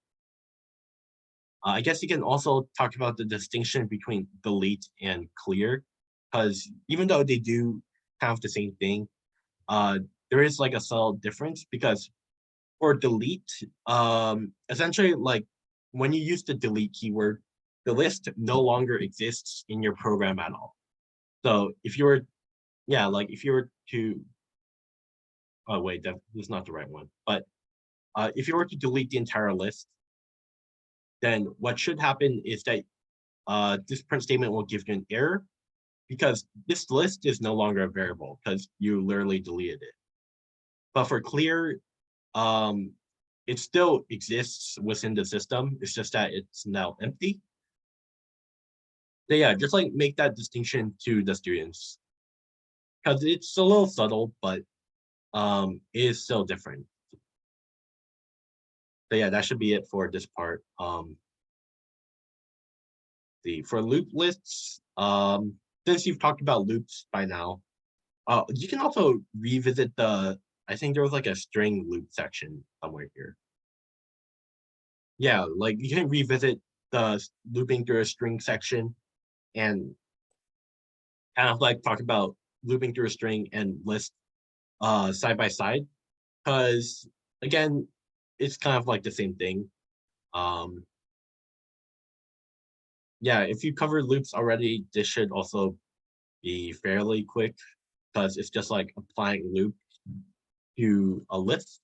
[SPEAKER 1] I guess you can also talk about the distinction between delete and clear, because even though they do have the same thing, uh, there is like a subtle difference, because for delete, essentially like when you use the delete keyword, the list no longer exists in your program at all. So if you were, yeah, like if you were to, oh wait, that's not the right one. But if you were to delete the entire list, then what should happen is that this print statement will give you an error, because this list is no longer a variable because you literally deleted it. But for clear, um, it still exists within the system. It's just that it's now empty. So yeah, just like make that distinction to the students, because it's a little subtle, but it is still different. So yeah, that should be it for this part. For loop lists, since you've talked about loops by now, you can also revisit the, I think there was like a string loop section somewhere here. yeah, like you can revisit the looping through a string section and kind of like talk about looping through a string and list side by side, because again, it's kind of like the same thing. Um, yeah, if you cover loops already, this should also be fairly quick because it's just like applying loop to a list.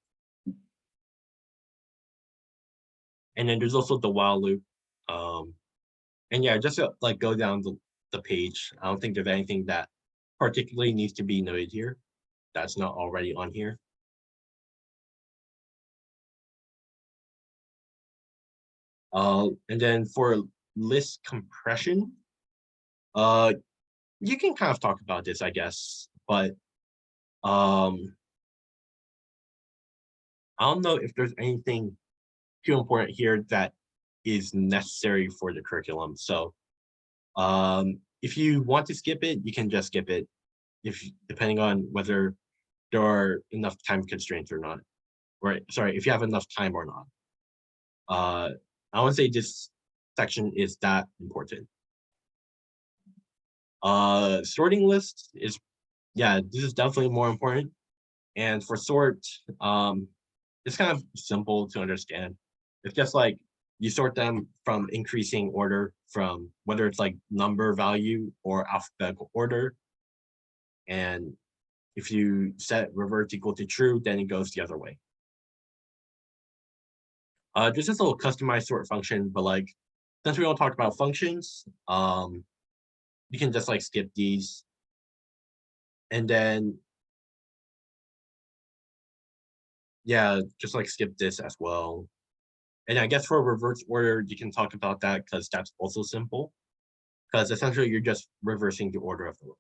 [SPEAKER 1] And then there's also the while loop. Um, and yeah, just to, like go down the page. I don't think there's anything that particularly needs to be noted here that's not already on here. And then for list compression, uh, you can kind of talk about this, I guess, but um, I don't know if there's anything too important here that is necessary for the curriculum. So if you want to skip it, you can just skip it, if depending on whether there are enough time constraints or not. Or sorry, if you have enough time or not. I would say this section is that important. Sorting lists is, yeah, this is definitely more important. And for sort, it's kind of simple to understand. It's just like you sort them from increasing order, from whether it's like number value or alphabetical order. And if you set revert equal to true, then it goes the other way. This is a little customized sort function, but like since we don't talk about functions, you can just like skip these. And then yeah, just like skip this as well. And I guess for reverse order, you can talk about that because that's also simple. Because essentially you're just reversing the order of the row.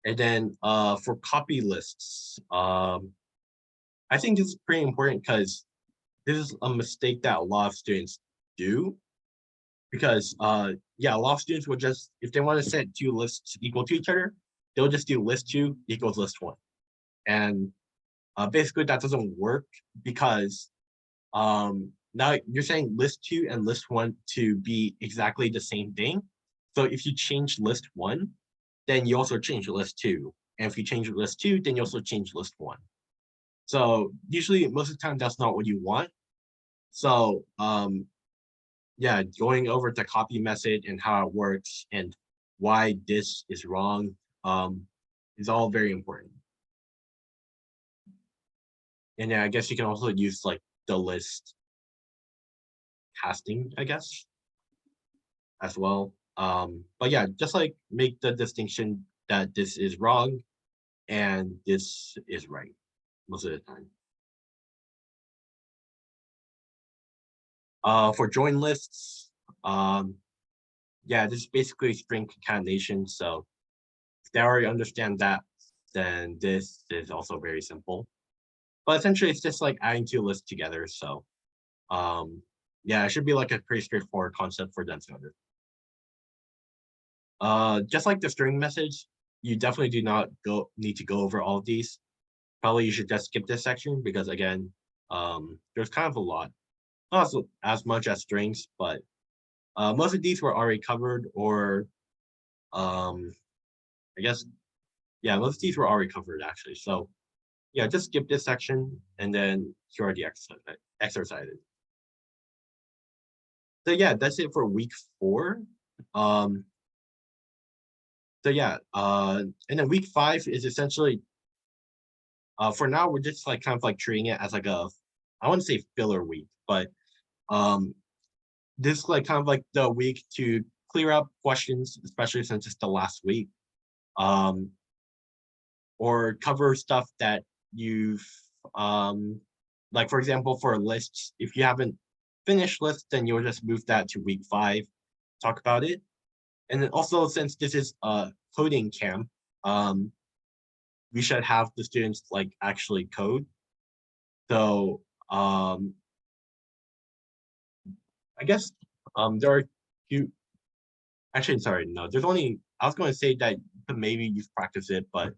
[SPEAKER 1] And then for copy lists, I think this is pretty important because this is a mistake that a lot of students do. Because yeah, a lot of students will just, if they want to set two lists equal to each other, they'll just do list two equals list one. And basically that doesn't work because now you're saying list two and list one to be exactly the same thing. So if you change list one, then you also change list two. And if you change list two, then you also change list one. So usually most of the time that's not what you want. So yeah, going over the copy method and how it works and why this is wrong is all very important. And yeah, I guess you can also use like the list casting, I guess, as well. But yeah, just like make the distinction that this is wrong and this is right most of the time. For join lists, yeah, this is basically string concatenation. So if they already understand that, then this is also very simple. But essentially, it's just like adding two lists together. So yeah, it should be like a pretty straightforward concept for them to understand. Just like the string message, you definitely do not need to go over all of these. Probably you should just skip this section because again, there's kind of a lot. Not as much as strings, but most of these were already covered, or I guess, yeah, most of these were already covered actually. So yeah, just skip this section and then you already exercise it. So yeah, that's it for week 4. Um, so yeah, and then week 5 is essentially, for now, we're just like kind of like treating it as like a, I wouldn't say filler week, but um, this is like kind of like the week to clear up questions, especially since it's the last week, um, or cover stuff that you've, um, like for example, for lists, if you haven't finished lists, then you'll just move that to week 5, talk about it. And then also, since this is a coding camp, we should have the students like actually code. So I guess there are few, actually, sorry, no, there's only, I was going to say that maybe you've practiced it, but if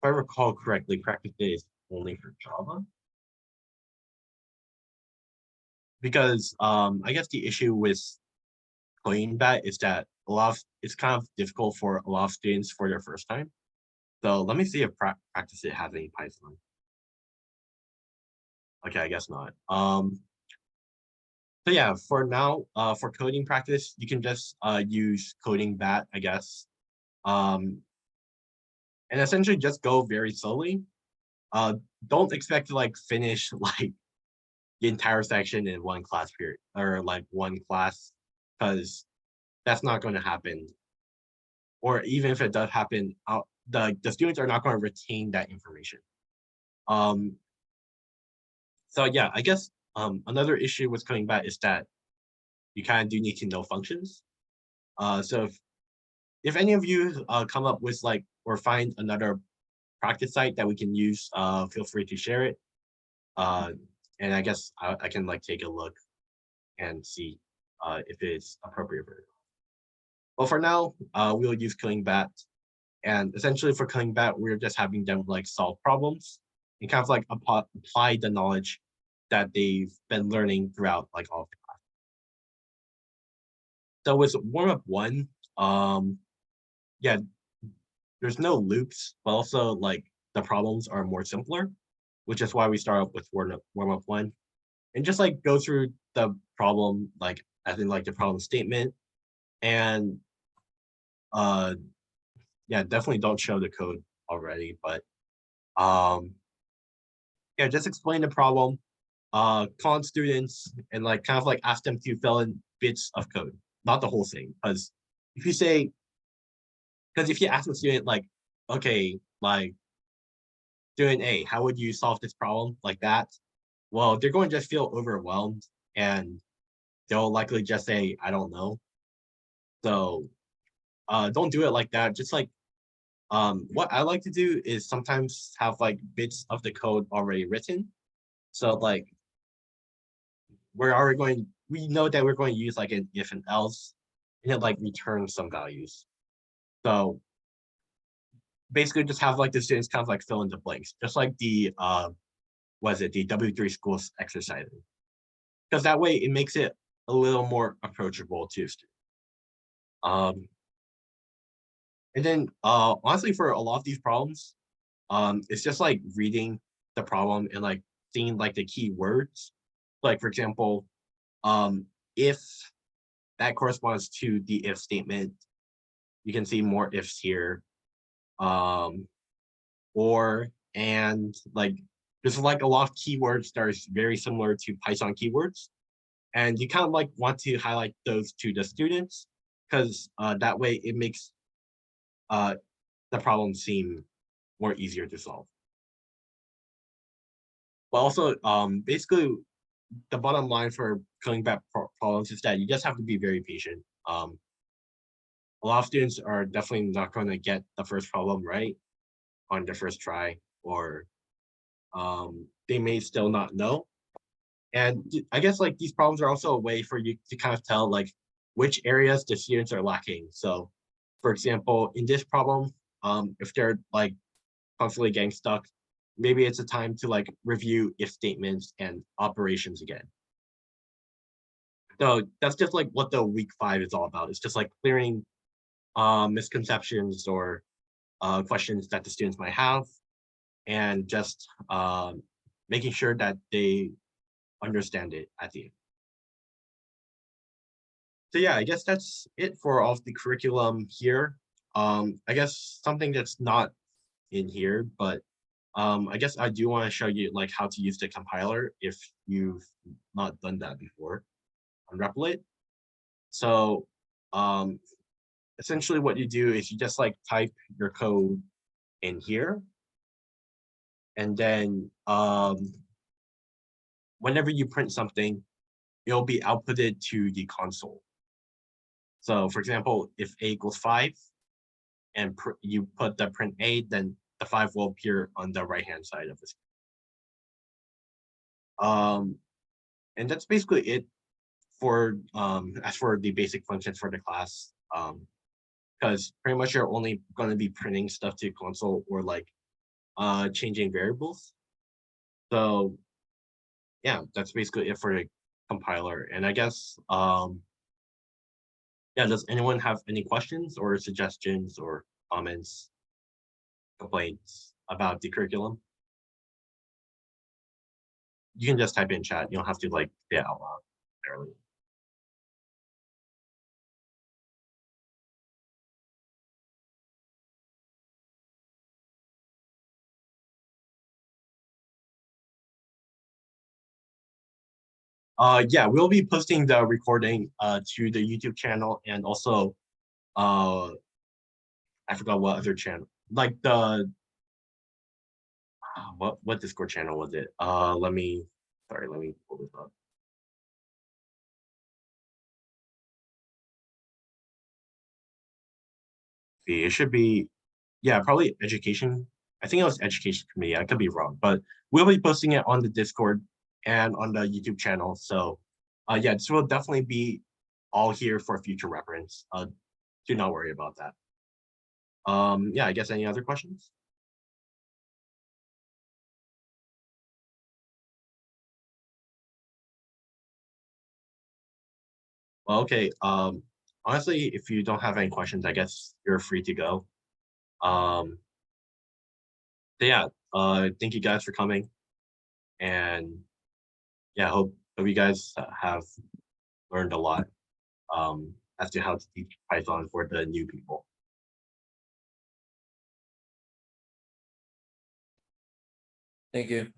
[SPEAKER 1] I recall correctly, practice it is only for Java. Because I guess the issue with coding that is that it's kind of difficult for a lot of students for their first time. So let me see if practice it has any Python. Okay, I guess not. So yeah, for now, for coding practice, you can just use coding bat, I guess. Um, and essentially just go very slowly. Uh, don't expect to like finish like the entire section in one class period or like one class, because that's not going to happen. Or even if it does happen, the students are not going to retain that information. Um, so yeah, I guess another issue with coding bat is that you kind of do need to know functions. So if any of you come up with like or find another practice site that we can use, feel free to share it. And I guess I can like take a look and see if it's appropriate for it. Well, for now, we'll use Killing Bat. And essentially for Killing Bat, we're just having them like solve problems and kind of like apply the knowledge that they've been learning throughout like all of the class. So with warm up one, yeah, there's no loops, but also like the problems are more simpler, which is why we start off with warm up one and just like go through the problem, like as in like the problem statement. And uh yeah, definitely don't show the code already, but um yeah, just explain the problem, call on students and like kind of like ask them to fill in bits of code, not the whole thing. Because if you say, because if you ask a student like, okay, like student A, how would you solve this problem like that? Well, they're going to just feel overwhelmed and they'll likely just say, I don't know. So don't do it like that. Just like what I like to do is sometimes have like bits of the code already written. So like we know that we're going to use like an if and else and it like return some values. So basically just have like the students kind of like fill in the blanks, just like the was it the W3 schools exercise. Because that way it makes it a little more approachable to students. Um, and then honestly for a lot of these problems, it's just like reading the problem and like seeing like the key words. Like for example, if that corresponds to the if statement, you can see more ifs here. Um, or and like there's like a lot of keywords that are very similar to Python keywords. And you kind of like want to highlight those to the students because that way it makes uh, the problem seem more easier to solve. But also, basically, the bottom line for coming back problems is that you just have to be very patient. A lot of students are definitely not going to get the first problem right on their first try, or they may still not know. And I guess like these problems are also a way for you to kind of tell like which areas the students are lacking. So, for example, in this problem, if they're like constantly getting stuck, maybe it's a time to like review if statements and operations again. So that's just like what the week 5 is all about. It's just like clearing misconceptions or questions that the students might have, and just making sure that they understand it at the end. So yeah, I guess that's it for all of the curriculum here. I guess something that's not in here, but I guess I do want to show you like how to use the compiler if you've not done that before on Replit. So um, essentially what you do is you just like type your code in here, and then whenever you print something, it'll be outputted to the console. So for example, if a equals 5 and you put the print a, then the 5 will appear on the right hand side of this. And that's basically it for as for the basic functions for the class. Because pretty much you're only going to be printing stuff to console or like changing variables. So yeah, that's basically it for the compiler. And I guess yeah, does anyone have any questions or suggestions or comments, complaints about the curriculum? You can just type in chat. You don't have to like say it out loud. Barely. Yeah, we'll be posting the recording to the YouTube channel and also I forgot what other channel, like the what Discord channel was it? Let me pull this up. See, it should be, yeah, probably education. I think it was education committee. I could be wrong, but we'll be posting it on the Discord and on the YouTube channel. So yeah, this will definitely be all here for future reference. Do not worry about that. Yeah, I guess any other questions? Well, okay. Honestly, if you don't have any questions, I guess you're free to go. So yeah, thank you guys for coming, and yeah, hope you guys have learned a lot as to how to teach Python for the new people.
[SPEAKER 2] Thank you.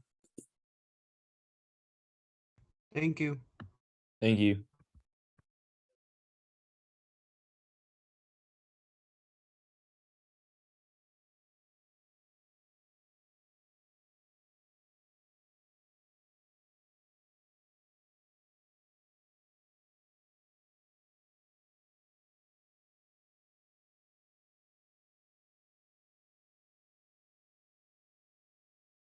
[SPEAKER 3] Thank you.
[SPEAKER 4] Thank you.